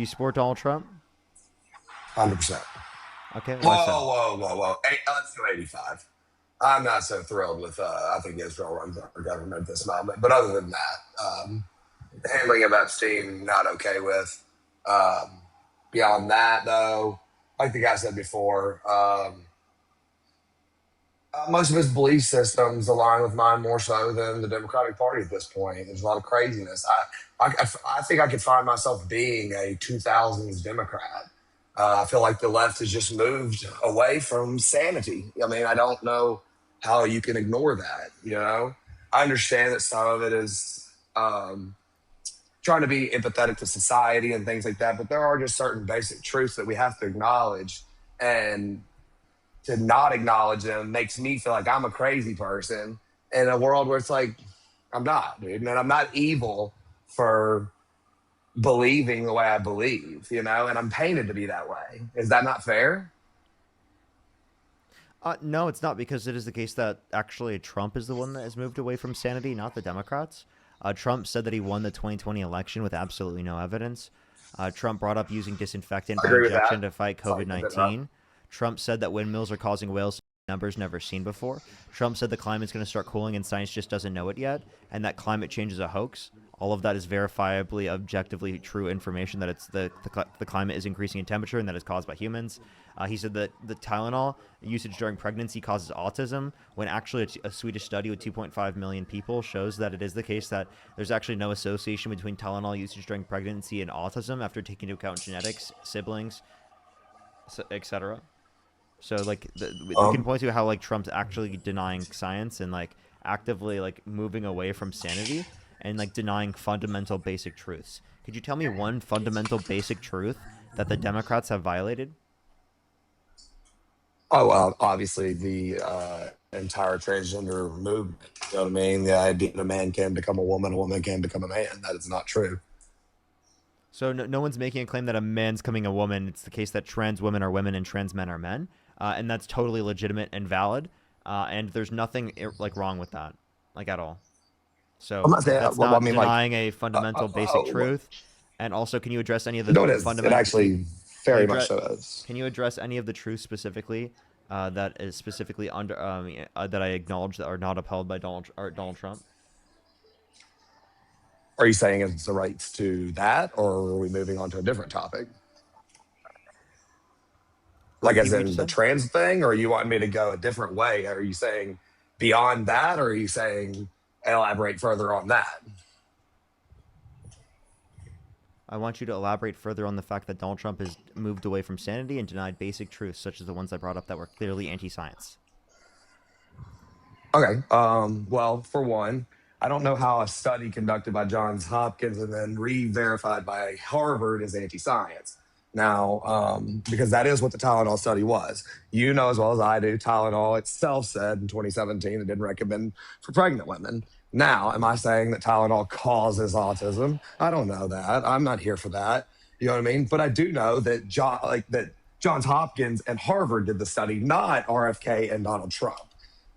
You support Donald Trump? 100%. Okay, Whoa, why so? whoa, whoa, whoa. Let's do 85. I'm not so thrilled with, I think Israel runs our government at this moment. But other than that, the handling of Epstein, not okay with. Um, Beyond that, though, like the guy said before, most of his belief systems align with mine more so than the Democratic Party at this point. There's a lot of craziness. I think I could find myself being a 2000s Democrat. I feel like the left has just moved away from sanity. I mean, I don't know how you can ignore that. I understand that some of it is trying to be empathetic to society and things like that, but there are just certain basic truths that we have to acknowledge. And to not acknowledge them makes me feel like I'm a crazy person in a world where it's like, I'm not, dude. And I'm not evil for believing the way I believe, and I'm painted to be that way. Is that not fair? No, it's not, because it is the case that actually Trump is the one that has moved away from sanity, not the Democrats. Trump said that he won the 2020 election with absolutely no evidence. Trump brought up using disinfectant I by agree with that. injection to fight Sorry, COVID-19. Trump said that windmills are causing whales numbers never seen before. Trump said the climate's going to start cooling and science just doesn't know it yet, and that climate change is a hoax. All of that is verifiably, objectively true information, that it's the climate is increasing in temperature and that it's caused by humans. He said that the Tylenol usage during pregnancy causes autism, when actually a Swedish study with 2.5 million people shows that it is the case that there's actually no association between Tylenol usage during pregnancy and autism after taking into account genetics, siblings, etc. So like we can Um, point to how like Trump's actually denying science and like actively like moving away from sanity and like denying fundamental basic truths. Could you tell me one fundamental basic truth that the Democrats have violated? Obviously the entire transgender movement. You know what I mean? The idea that a man can become a woman can become a man. That is not true. So no one's making a claim that a man's coming a woman. It's the case that trans women are women and trans men are men, and that's totally legitimate and valid. And there's nothing like wrong with that, like at all. I'm So not saying. that's Well, I not mean, like, denying a fundamental basic well, truth. And also, can you address any of the no, it is. It fundamental? actually Can you very much address? so is. Can you address any of the truths specifically that is specifically under that I acknowledge that are not upheld by Donald Trump? Are you saying it's the rights to that, or are we moving on to a different topic? Like, Repeat as what you in just the said. trans thing, or you want me to go a different way? Are you saying beyond that, or are you saying elaborate further on that? I want you to elaborate further on the fact that Donald Trump has moved away from sanity and denied basic truths, such as the ones I brought up that were clearly anti-science. Okay. Well, for one, I don't know how a study conducted by Johns Hopkins and then re-verified by Harvard is anti-science. Now, because that is what the Tylenol study was. You know as well as I do, Tylenol itself said in 2017 it didn't recommend for pregnant women. Now, am I saying that Tylenol causes autism? I don't know that. I'm not here for that. You know what I mean? But I do know that Johns Hopkins and Harvard did the study, not RFK and Donald Trump.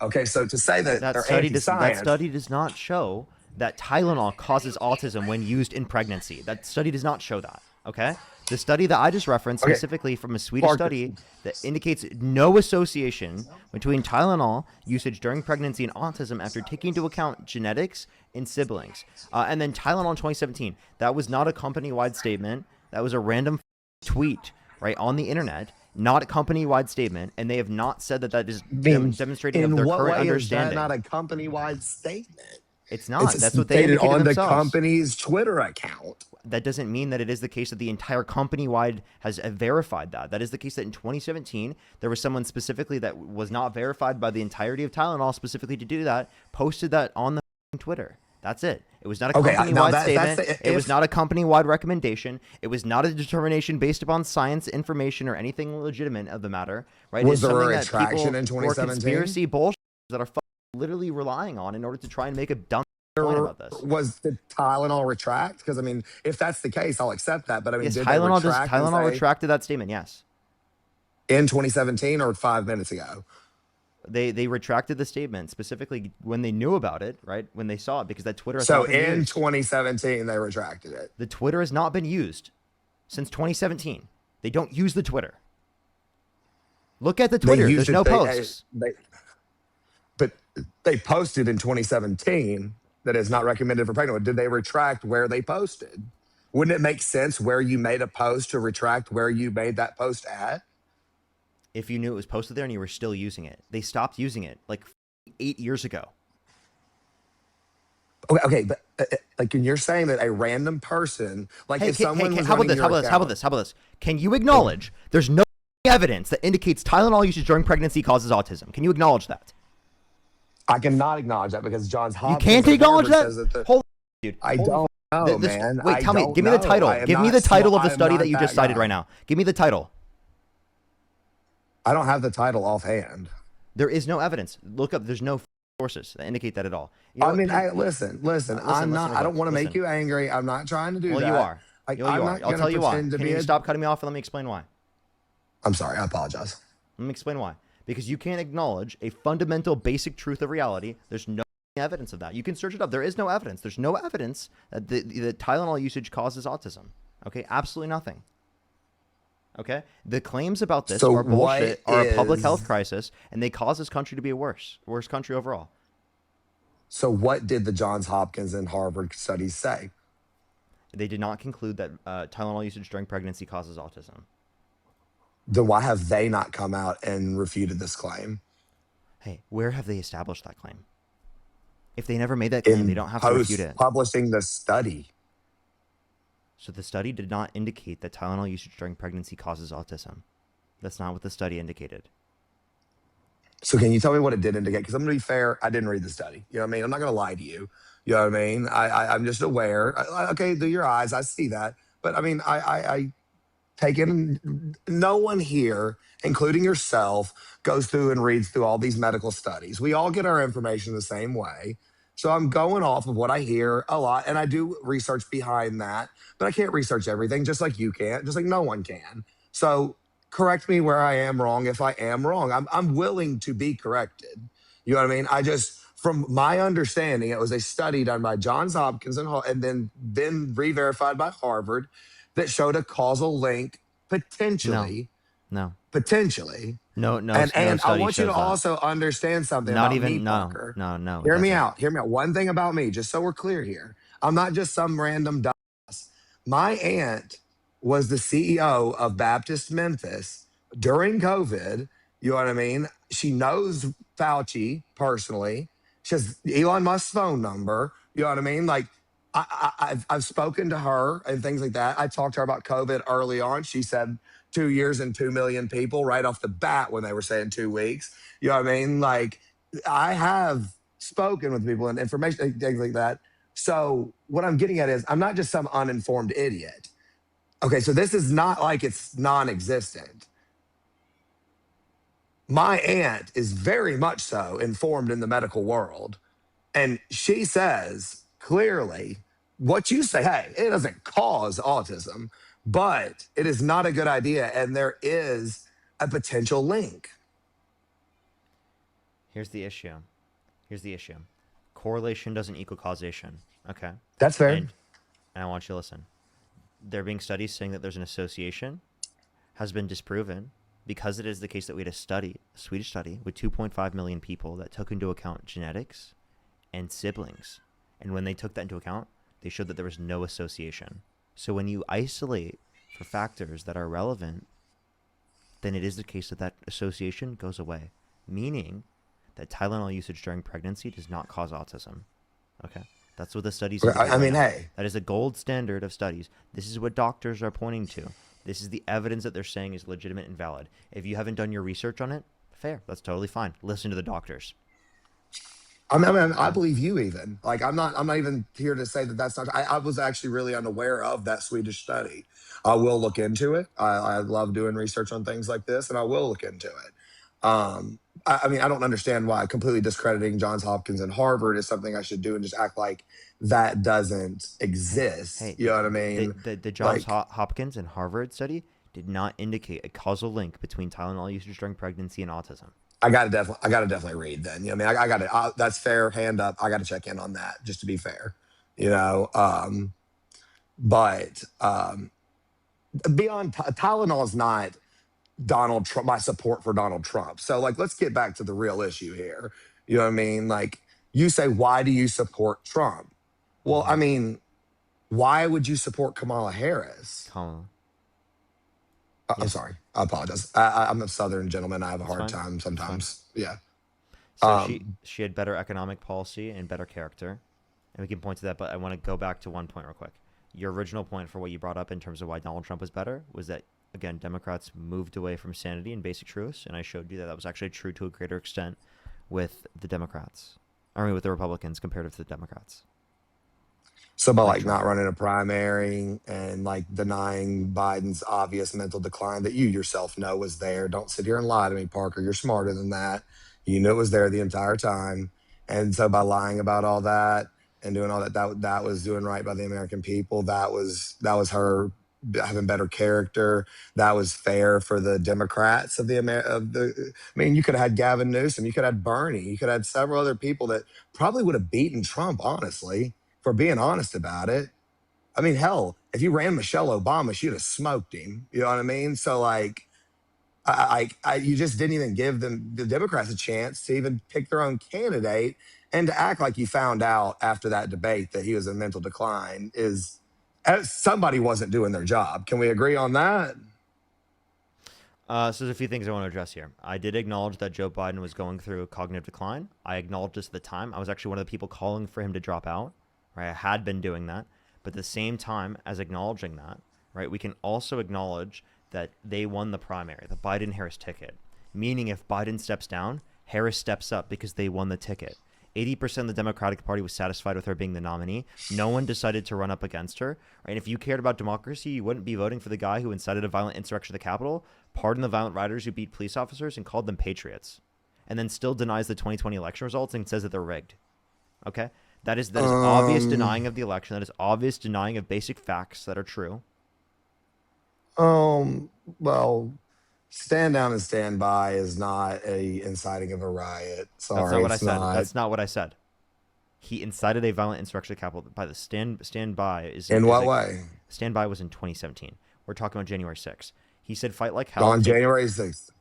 Okay, so to say that That they're study does that anti-science, study does not show that Tylenol causes autism when used in pregnancy. That study does not show that. Okay, the study that I just referenced okay, specifically from a Swedish Parker, study that indicates no association between Tylenol usage during pregnancy and autism after taking into account genetics in siblings. And then Tylenol in 2017, that was not a company-wide statement. That was a random tweet right on the internet, not a company-wide statement, and they have not said that that is I mean, demonstrating of in their what current way is that understanding. not a company-wide statement? It's It's not. That's what they stated indicated on the themselves. company's Twitter account. That doesn't mean that it is the case that the entire company-wide has verified that. That is the case that in 2017, there was someone specifically that was not verified by the entirety of Tylenol specifically to do that, posted that on the Twitter. That's it. It was not a Okay, now company-wide that's statement. the It was if not a company-wide recommendation. It was not a determination based upon science, information, or anything legitimate of the matter, right? It's was there a something that retraction people in who are 2017? conspiracy bullshit that are literally relying on in order to try and make a dumb point Or about this. was the Tylenol retract? Because I mean, if that's the case, I'll accept that. But I mean, Yes, did they retract and Tylenol say retracted that statement. Yes. in 2017 or 5 minutes ago? They retracted the statement specifically when they knew about it, right? When they saw it, because that Twitter has So not been in used. 2017, they retracted it. The Twitter has not been used. since 2017. They don't use the Twitter. Look at the They Twitter. used There's it. no posts. But they posted in 2017 that it's not recommended for pregnant women. Did they retract where they posted? Wouldn't it make sense where you made a post to retract where you made that post at? If you knew it was posted there and you were still using it. They stopped using it like 8 years ago. Okay, but like when you're saying that a random person, like Hey, if someone was how about running this? How your about this? How about account, this? How about this? Can you acknowledge there's no evidence that indicates Tylenol usage during pregnancy causes autism? Can you acknowledge that? I cannot acknowledge that because Johns You Hopkins can't and acknowledge Harvard that? says that Holy dude. I Holy don't know, this, man. wait, I tell me. don't Give me the know. title. I am Give me not the title of I the am study not that you just that cited right guy. now. Give me the title. I don't have the title offhand. There is no evidence. Look up. There's no sources that indicate that at all. You know I what? mean, listen. I'm not. Real I quick. don't want to make Listen. you angry. I'm not trying to do Well, you that. are. Like, Well, you I'm are. not I'll gonna tell you why. pretend to Can be you a. stop cutting me off and let me explain why? I'm sorry. I apologize. Let me explain why. Because you can't acknowledge a fundamental basic truth of reality. There's no evidence of that. You can search it up. There is no evidence. There's no evidence that the Tylenol usage causes autism. Okay? Absolutely nothing. Okay? The claims about this So are bullshit, what are a public is? health crisis, and they cause this country to be a worse country overall. So what did the Johns Hopkins and Harvard studies say? They did not conclude that Tylenol usage during pregnancy causes autism. Then why have they not come out and refuted this claim? Hey, where have they established that claim? If they never made that claim, they In don't have to refute post it. publishing the study. So the study did not indicate that Tylenol usage during pregnancy causes autism. That's not what the study indicated. So can you tell me what it did indicate? Because I'm gonna be fair, I didn't read the study. You know what I mean? I'm not gonna lie to you. You know what I mean? I'm just aware. Okay, through your eyes, I see that. But I mean, I take it. And no one here, including yourself, goes through and reads through all these medical studies. We all get our information the same way. So I'm going off of what I hear a lot, and I do research behind that, but I can't research everything just like you can't, just like no one can. So correct me where I am wrong if I am wrong. I'm willing to be corrected. You know what I mean? I just from my understanding, it was a study done by Johns Hopkins and then re-verified by Harvard that showed a causal link No, potentially, no, potentially. no And I study want you to shows that. also understand something Not about me, even, Parker. no, it Hear me doesn't. out. Hear me out. One thing about me, just so we're clear here, I'm not just some random dumbass. My aunt was the CEO of Baptist Memphis during COVID. You know what I mean? She knows Fauci personally. She has Elon Musk's phone number. You know what I mean? Like, I've spoken to her and things like that. I talked to her about COVID early on. She said 2 years and 2 million people right off the bat when they were saying 2 weeks. You know what I mean? Like, I have spoken with people and information, things like that. So what I'm getting at is I'm not just some uninformed idiot. Okay, so this is not like it's non-existent. My aunt is very much so informed in the medical world. And she says clearly what you say, hey, it doesn't cause autism, but it is not a good idea. And there is a potential link. Here's the issue. Correlation doesn't equal causation. Okay? That's fair. And I want you to listen. There being studies saying that there's an association has been disproven because it is the case that we had a Swedish study with 2.5 million people that took into account genetics and siblings. And when they took that into account, they showed that there was no association. So when you isolate for factors that are relevant, then it is the case that that association goes away, meaning that Tylenol usage during pregnancy does not cause autism. Okay? That's what the studies indicate I mean, right now. hey, That is a gold standard of studies. This is what doctors are pointing to. This is the evidence that they're saying is legitimate and valid. If you haven't done your research on it, fair. That's totally fine. Listen to the doctors. I believe you even. Like, I'm not even here to say that that's not. I was actually really unaware of that Swedish study. I will look into it. I love doing research on things like this, and I will look into it. I mean, I don't understand why completely discrediting Johns Hopkins and Harvard is something I should do and just act like that doesn't exist. Hey, You know what I mean? the Johns Like, Hopkins and Harvard study did not indicate a causal link between Tylenol usage during pregnancy and autism. I gotta definitely read then. You know, what I mean, I got to. That's fair. Hand up. I got to check in on that just to be fair. You know, but beyond Tylenol is not Donald Trump, my support for Donald Trump. So like, let's get back to the real issue here. You know what I mean? Like, you say, why do you support Trump? Well, I Mm-hmm. mean, why would you support Kamala Harris? Kamala. I'm Yes, sorry. I apologize. I'm a Southern gentleman. I have a it's hard fine. time It's fine. sometimes. Yeah. So she Um, she had better economic policy and better character, and we can point to that. But I want to go back to one point real quick. Your original point for what you brought up in terms of why Donald Trump was better was that, again, Democrats moved away from sanity and basic truths, and I showed you that that was actually true to a greater extent with the Democrats. I mean, with the Republicans compared to the Democrats, so by like like Trump. not running a primary and like denying Biden's obvious mental decline that you yourself know was there. Don't sit here and lie to me, Parker. You're smarter than that. You knew it was there the entire time. And so by lying about all that and doing all that, that was doing right by the American people. That was her having better character. That was fair for the Democrats of the I mean, you could have had Gavin Newsom, you could have had Bernie, you could have had several other people that probably would have beaten Trump, honestly, for being honest about it. I mean, hell, if you ran Michelle Obama, she'd have smoked him. You know what I mean? So like, you just didn't even give them the Democrats a chance to even pick their own candidate, and to act like you found out after that debate that he was in mental decline is somebody wasn't doing their job. Can we agree on that? So there's a few things I want to address here. I did acknowledge that Joe Biden was going through cognitive decline. I acknowledged this at the time. I was actually one of the people calling for him to drop out. Right, I had been doing that, but at the same time as acknowledging that, right, we can also acknowledge that they won the primary, the Biden-Harris ticket. Meaning, if Biden steps down, Harris steps up because they won the ticket. 80% of the Democratic Party was satisfied with her being the nominee. No one decided to run up against her. Right? And if you cared about democracy, you wouldn't be voting for the guy who incited a violent insurrection at the Capitol, pardoned the violent rioters who beat police officers, and called them patriots, and then still denies the 2020 election results and says that they're rigged. Okay? That is obvious Um, denying of the election. That is obvious denying of basic facts that are true. well, stand down and stand by is not a inciting of a riot. That's not Sorry, what I it's said. not. That's not what I said. He incited a violent insurrection at the Capitol by the stand by In is what a way? stand by was in 2017. We're talking about January 6th. He said fight like hell, On take January 6th.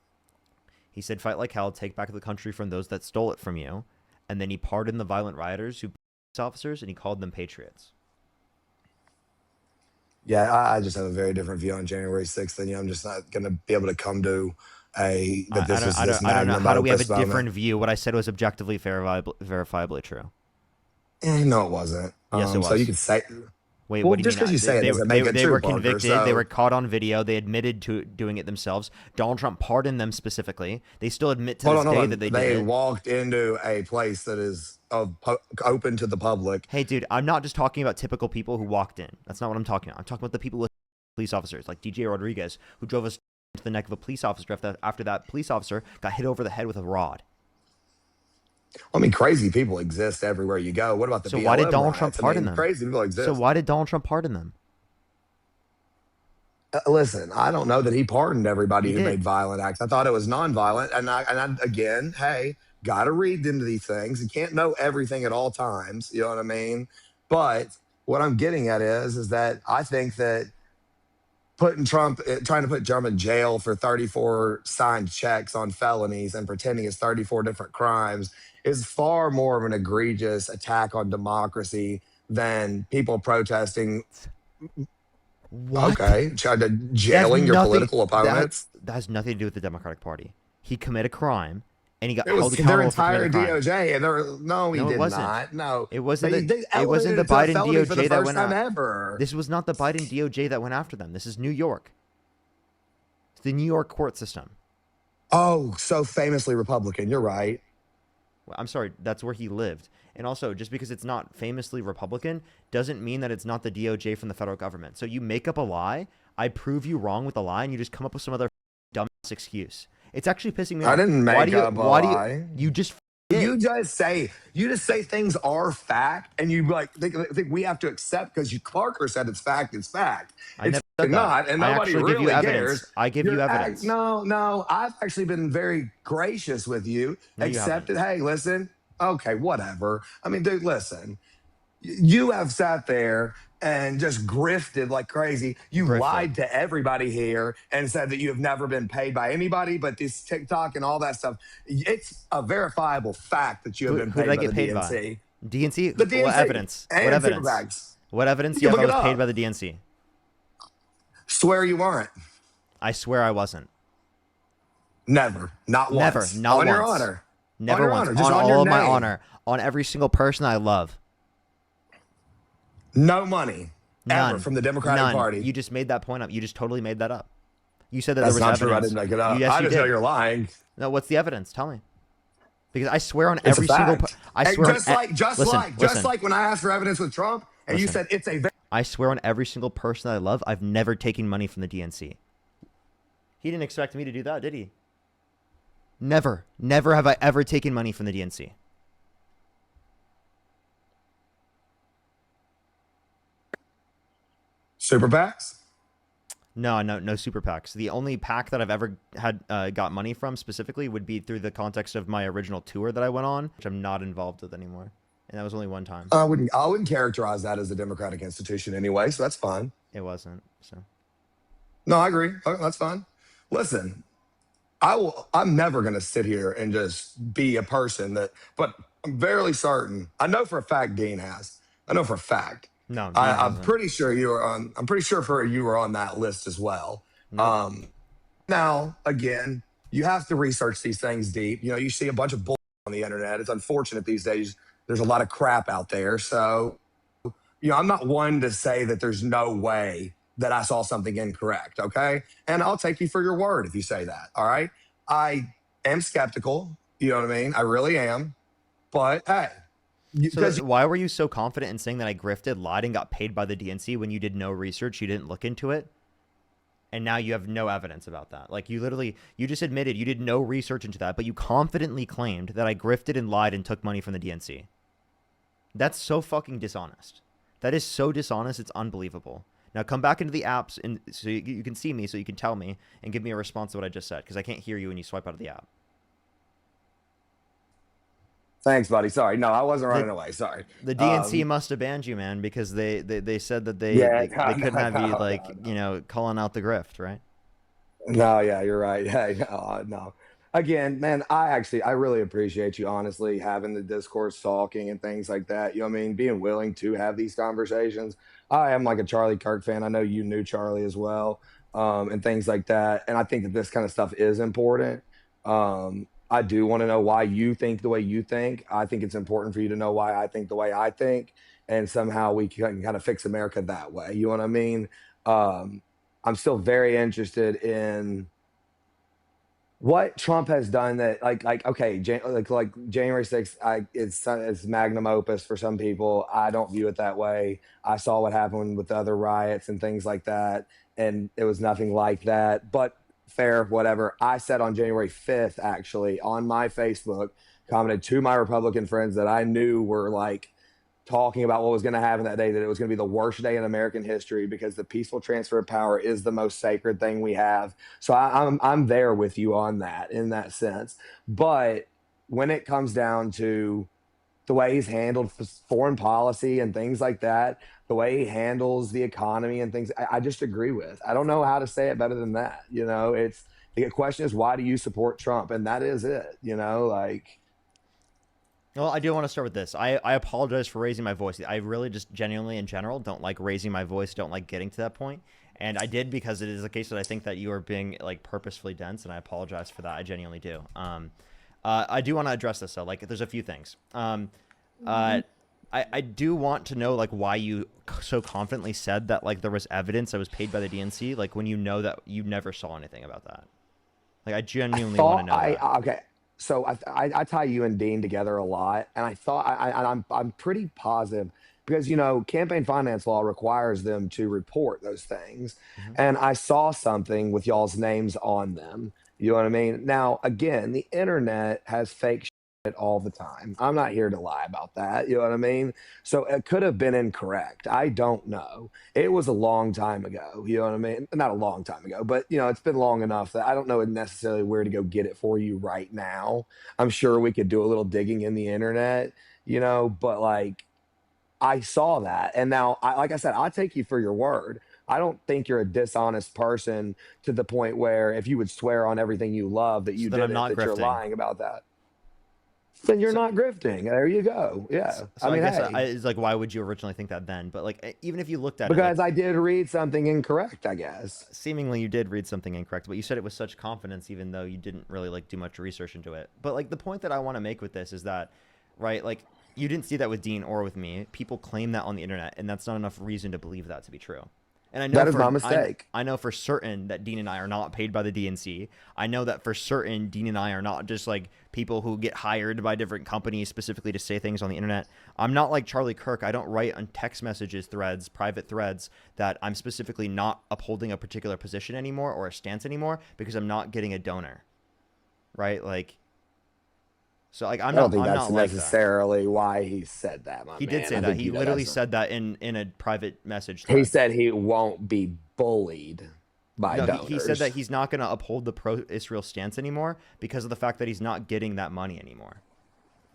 he said fight like hell, take back the country from those that stole it from you, and then he pardoned the violent rioters who beat police officers and he called them patriots. Yeah, I just have a very different view on January 6th than you. I'm just not going to be able to come to a that I this don't was I this don't I don't know. magnum How do we have a opus moment. different view? What I said was objectively verifiably true. No, it wasn't. Yes, it So you was. could say, Wait, what well, do you just mean? because you say it doesn't make it They true, were Parker. convicted. They were So, caught on video. They admitted to doing it themselves. Donald Trump pardoned them specifically. They still admit to this hold day on. that they did They it. walked into a place that is open to the public. Hey, dude, I'm not just talking about typical people who walked in. That's not what I'm talking about. I'm talking about the people with police officers, like DJ Rodriguez, who drove us to the neck of a police officer after that police officer got hit over the head with a rod. I mean, crazy people exist everywhere you go. What about the So why did BLM Donald Trump riots? I pardon mean, them? crazy people So exist. why did Donald Trump pardon them? Listen, I don't know that he pardoned He everybody who made did. violent acts. I thought it was nonviolent, again, hey, got to read into these things. You can't know everything at all times. You know what I mean? But what I'm getting at is that I think that trying to put Trump in jail for 34 signed checks on felonies and pretending it's 34 different crimes is far more of an egregious attack on democracy than people protesting. What? Okay, That has jailing your nothing. political opponents. That has nothing to do with the Democratic Party. He committed a crime, and he got It was held their accountable for committing entire the crime. DOJ, and no, he No, it did wasn't. not. No, It wasn't they it wasn't elevated the it to a Biden felony for the DOJ that first went time out. ever. This was not the Biden DOJ that went after them. This is New York. It's the New York court system. Oh, so famously Republican. You're right. Well, I'm sorry, that's where he lived. And also, just because it's not famously Republican doesn't mean that it's not the DOJ from the federal government. So you make up a lie, I prove you wrong with the lie, and you just come up with some other dumb excuse. It's actually pissing me I off. didn't Why make do you? up a Why do you? lie. You just You did. just say things are fact, and you like think we have to accept because you Clarker said it's fact. It's fact. I It's never said that. not, and I nobody actually give you really evidence. cares. I give you evidence. No. I've actually been very gracious with you. No, you haven't. Accepted. Hey, listen. Okay, whatever. I mean, dude, listen. You have sat there and just grifted like crazy. You Grifted. lied to everybody here and said that you have never been paid by anybody, but this TikTok and all that stuff, it's a verifiable fact that you have been Who did paid I by get the paid by? DNC. DNC? The What DNC evidence? What and evidence? Superbags. What evidence You do you can have I look it was paid by up. the DNC? Swear you weren't. I swear I wasn't. Never. Not Never. once. Not On your once. honor. On Never your once. honor. Just On on your all of my name. honor. On every single person I love. No money ever None. from the Democratic None. Party. You just made that point up. You just totally made that up. You said that there That's was not true. I evidence. didn't make it up. Yes, I you just know did. you're lying. No, what's the evidence? Tell me. Because I swear on It's a every single. fact. I And swear on. just Listen. like when I asked for evidence with Trump, and you Listen. said it's a. I swear on every single person that I love, I've never taken money from the DNC. He didn't expect me to do that, did he? Never. Never have I ever taken money from the DNC. Super PACs? No super PACs. The only PAC that I've ever had got money from specifically would be through the context of my original tour that I went on, which I'm not involved with anymore. And that was only one time. I wouldn't characterize that as a democratic institution anyway, so that's fine. It wasn't. So No, I agree. That's fine. Listen, I'm never gonna sit here and just be a person that, but I'm fairly certain. I know for a fact Dean has. I know for a fact. no, Dean I'm hasn't. pretty sure you were on. I'm pretty sure for you were on that list as well. Nope. Now, again, you have to research these things deep. You see a bunch of bull on the internet. It's unfortunate these days. There's a lot of crap out there. So, I'm not one to say that there's no way that I saw something incorrect. Okay. And I'll take you for your word if you say that. All right. I am skeptical. You know what I mean? I really am. But hey, So because why were you so confident in saying that I grifted, lied, and got paid by the DNC when you did no research, you didn't look into it, and now you have no evidence about that? Like you just admitted you did no research into that, but you confidently claimed that I grifted and lied and took money from the DNC. That's so fucking dishonest. That is so dishonest. It's unbelievable. Now come back into the apps and so you can see me, so you can tell me and give me a response to what I just said, because I can't hear you when you swipe out of the app. thanks, buddy. Sorry. No, I wasn't running The away. Sorry. the DNC must have banned you, man, because they said that Yeah. they couldn't have you No. calling out the grift, right? No, yeah, you're right. Yeah, no. Again, man, I really appreciate you honestly having the discourse talking and things like that. You know what I mean? Being willing to have these conversations. I am like a Charlie Kirk fan. I know you knew Charlie as well, and things like that. And I think that this kind of stuff is important. I do want to know why you think the way you think. I think it's important for you to know why I think the way I think, and somehow we can kind of fix America that way. You know what I mean? Um, I'm still very interested in what Trump has done that like okay like January 6th it's magnum opus for some people. I don't view it that way. I saw what happened with the other riots and things like that, and it was nothing like that. But fair, whatever. I said on January 5th actually on my Facebook, commented to my Republican friends that I knew were like talking about what was going to happen that day, that it was going to be the worst day in American history because the peaceful transfer of power is the most sacred thing we have. So I'm there with you on that in that sense. But when it comes down to the way he's handled foreign policy and things like that, the way he handles the economy and things, I just agree with. I don't know how to say it better than that. It's the question is, why do you support Trump? And that is it. Like. Well, I do want to start with this. I apologize for raising my voice. I really just genuinely, in general, don't like raising my voice, don't like getting to that point. And I did because it is a case that I think that you are being like purposefully dense, and I apologize for that. I genuinely do. I do want to address this though. Like, there's a few things. I do want to know like why you so confidently said that like there was evidence I was paid by the DNC, like when you know that you never saw anything about that. Like, I genuinely want to know that. Okay. So I tie you and Dean together a lot, and I thought I'm pretty positive because campaign finance law requires them to report those things, Mm-hmm. and I saw something with y'all's names on them. You know what I mean? Now, again, the internet has fake shit all the time. I'm not here to lie about that. You know what I mean? So it could have been incorrect. I don't know. It was a long time ago. You know what I mean? Not a long time ago, but it's been long enough that I don't know necessarily where to go get it for you right now. I'm sure we could do a little digging in the internet, but like I saw that. And now, like I said, I take you for your word. I don't think you're a dishonest person to the point where if you would swear on everything you love that So you then I'm didn't, not that you're grifting. lying about that. Then you're So not grifting. There you go. so, Yeah. I so I mean, guess hey, it's like, why would you originally think that then? But like, even if you looked at it, like because I did read something incorrect, I guess. seemingly you did read something incorrect, but you said it with such confidence, even though you didn't really like do much research into it. But like the point that I want to make with this is that, right? Like you didn't see that with Dean or with me. People claim that on the internet, and that's not enough reason to believe that to be true. And That is my mistake. I know for certain that Dean and I are not paid by the DNC. I know that for certain Dean and I are not just like people who get hired by different companies specifically to say things on the internet. I'm not like Charlie Kirk. I don't write on text messages threads, private threads, that I'm specifically not upholding a particular position anymore or a stance anymore because I'm not getting a donor. Right? Like so like I don't think I'm that's not like that. necessarily why he said that, my He did man. say I that. think He you know literally that's not. said that in a private message He thread. said he won't be bullied by No, he said that donors. he's not going to uphold the pro-Israel stance anymore because of the fact that he's not getting that money anymore.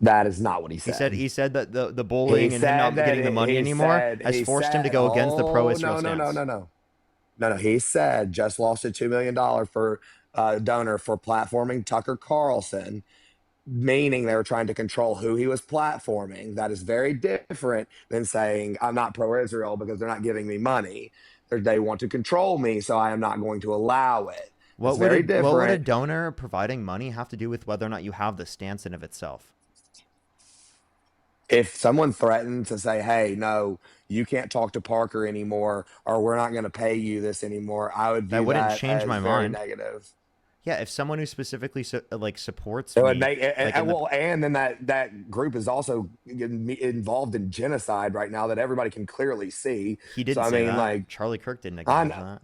That is not what he said. He said that the He bullying and him said not that getting the money anymore has he forced him to said, go against the oh, pro-Israel no, no, no, stance. no, no. No, no. He said just lost a $2 million for donor for platforming Tucker Carlson, meaning they were trying to control who he was platforming. That is very different than saying I'm not pro-Israel because they're not giving me money. They want to control me, so I am not going to allow it. That's very What would a different. donor providing money have to do with whether or not you have the stance in of itself? If someone threatened to say, hey, no, you can't talk to Parker anymore, or we're not going to pay you this anymore, I would That view wouldn't that change as my very mind. negative. Yeah, if someone who specifically like supports It would me, make like in the well, and then that group is also involved in genocide right now that everybody can clearly see. he So didn't I say mean, that. like, Charlie Kirk didn't I acknowledge know, that.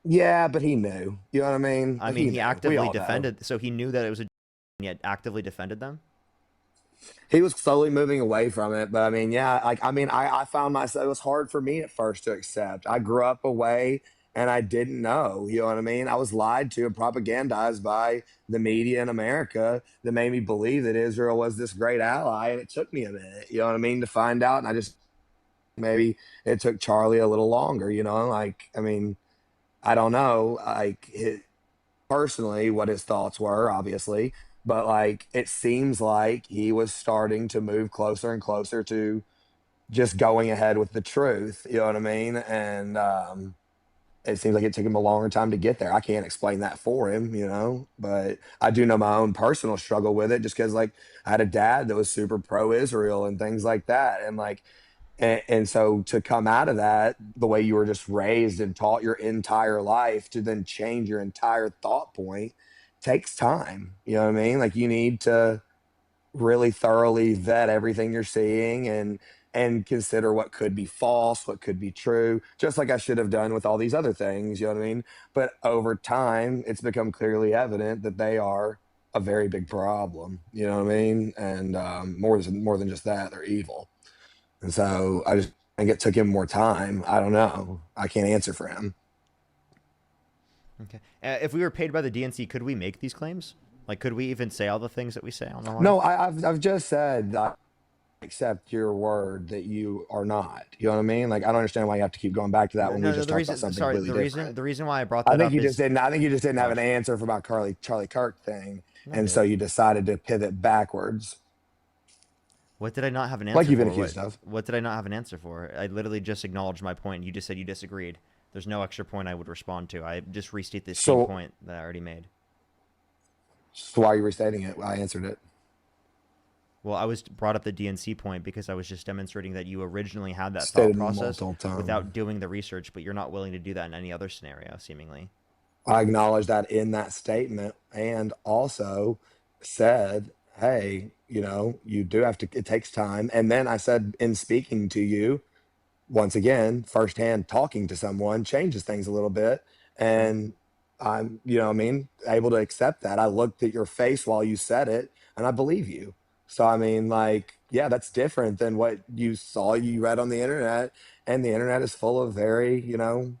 yeah, but he knew. You know what I mean? I Like mean, he he knew. We actively all know. defended, so he knew that it was a, yet actively defended them. He was slowly moving away from it, but I mean, yeah, like I mean, I found myself, it was hard for me at first to accept. I grew up away and I didn't know, you know what I mean? I was lied to and propagandized by the media in America that made me believe that Israel was this great ally, and it took me a minute, you know what I mean, to find out. And I just maybe it took Charlie a little longer, you know, like I mean, I don't know, like personally what his thoughts were, obviously, but like it seems like he was starting to move closer and closer to just going ahead with the truth. You know what I mean? And it seems like it took him a longer time to get there. I can't explain that for him, you know, but I do know my own personal struggle with it just because, like, I had a dad that was super pro Israel and things like that. And, like, and so to come out of that, the way you were just raised and taught your entire life to then change your entire thought point takes time. You know what I mean? Like you need to really thoroughly vet everything you're seeing and consider what could be false, what could be true, just like I should have done with all these other things, you know what I mean? But over time, it's become clearly evident that they are a very big problem, you know what I mean? And more than just that, they're evil. And so I just think it took him more time. I don't know. I can't answer for him. Okay. If we were paid by the DNC, could we make these claims? Like, could we even say all the things that we say on the line? No, I've just said I accept your word that you are not. You know what I mean? Like I don't understand why you have to keep going back to that No, when we no. just talked about something completely different. The reason why I brought I that think up you just is, didn't. I think you just didn't have oh, an answer for about Charlie Kirk thing, no, I and so did. you decided to pivot backwards, What did I not have an like answer you've been for? accused of. What did I not have an answer for? I literally just acknowledged my point. You just said you disagreed. There's no extra point I would respond to. I just restate the same So, point that I already made. so why are you restating it? I answered it. Well, I was brought up the DNC point because I was just demonstrating that you originally had that thought Stated process multiple times. without doing the research, but you're not willing to do that in any other scenario, seemingly. I acknowledged that in that statement, and also said, "Hey, you know, you do have to. It takes time." And then I said, in speaking to you, once again, firsthand talking to someone changes things a little bit. True. And I'm, you know what I mean, able to accept that. I looked at your face while you said it and I believe you. So, I mean, like, yeah, that's different than what you saw, you read on the internet. And the internet is full of very, you know,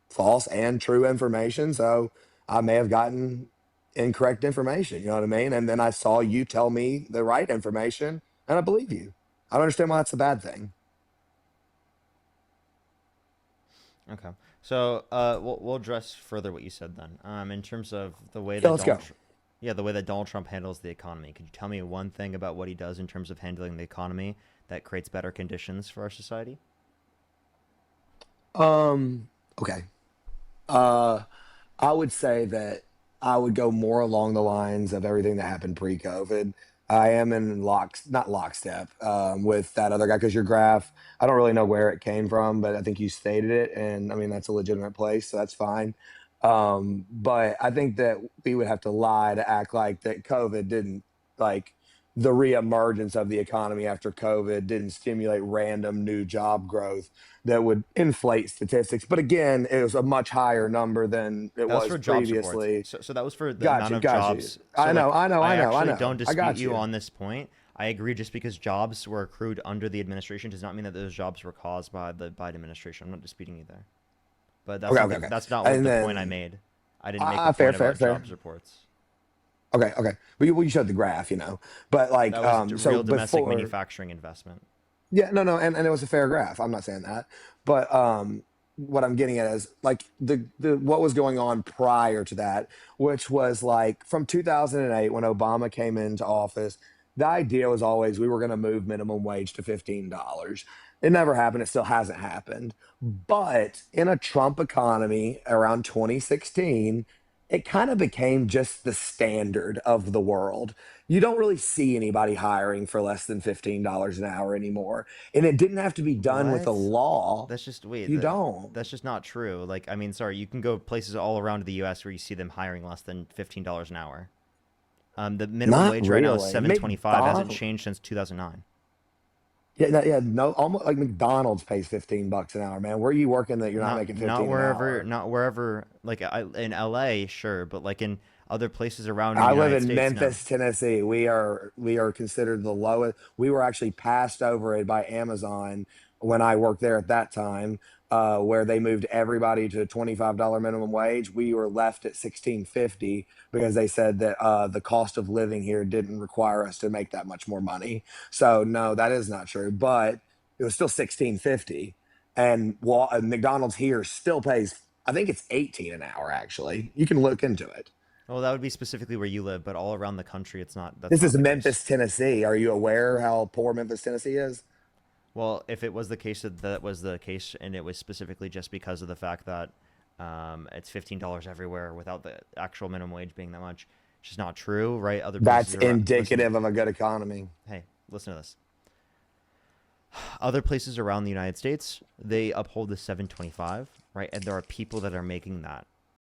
false and true information. So I may have gotten incorrect information, you know what I mean? And then I saw you tell me the right information and I believe you. I don't understand why that's a bad thing. Okay. So we'll address further what you said then. In terms of the way Yeah, that let's go. Yeah, the way that Donald Trump handles the economy. Could you tell me one thing about what he does in terms of handling the economy that creates better conditions for our society? Okay. Uh, I would say that I would go more along the lines of everything that happened pre-COVID. I am in not lockstep, with that other guy because your graph, I don't really know where it came from, but I think you stated it, and I mean that's a legitimate place, so that's fine. But I think that we would have to lie to act like that COVID didn't like the reemergence of the economy after COVID didn't stimulate random new job growth that would inflate statistics. But again, it was a much higher number than it That was was for jobs reports. previously. So that was for the amount Gotcha, of gotcha. jobs. So I know, like I know, I I know, I actually don't know. I dispute got you you. on this point. I agree just because jobs were accrued under the administration does not mean that those jobs were caused by the Biden administration. I'm not disputing you there. But Okay, okay, okay. that's not what And the point I then, made. I didn't make a fair, point fair, about fair. jobs reports. Okay, okay. But you showed the graph, But That like, was so real domestic before, manufacturing investment. yeah, no, no, and it was a fair graph. I'm not saying that, but what I'm getting at is like the what was going on prior to that, which was like from 2008 when Obama came into office. The idea was always we were going to move minimum wage to $15. It never happened. It still hasn't happened. But in a Trump economy around 2016, it kind of became just the standard of the world. You don't really see anybody hiring for less than $15 an hour anymore. And it didn't have to be done with a What? law. That's just wait. You don't. That's just not true. Like I mean, sorry, you can go places all around the U.S. where you see them hiring less than $15 an hour. The minimum Not wage right now is really. 7.25. Hasn't McDonald's. changed since 2009. Yeah, yeah, no, almost like McDonald's pays $15 an hour, man. Where are you working that you're not making 15 an hour? Not wherever. Like in L.A. sure, but like in other places around in the I live United in States, no. Memphis, Tennessee. We are considered the lowest. We were actually passed over it by Amazon when I worked there at that time, where they moved everybody to $25 minimum wage. We were left at 16.50 because they said that the cost of living here didn't require us to make that much more money. So no, that is not true. But it was still 16.50, and McDonald's here still pays. I think it's 18 an hour. Actually, you can look into it. Well, that would be specifically where you live, but all around the country, it's not. That's This not is the case. Memphis, Tennessee. Are you aware how poor Memphis, Tennessee is? Well, if it was the case that that was the case, and it was specifically just because of the fact that it's $15 everywhere without the actual minimum wage being that much, it's just not true, right? Other That's places around. indicative of a good economy. Hey, listen to this. Other places around the United States, they uphold the 725, right? And there are people that are making that.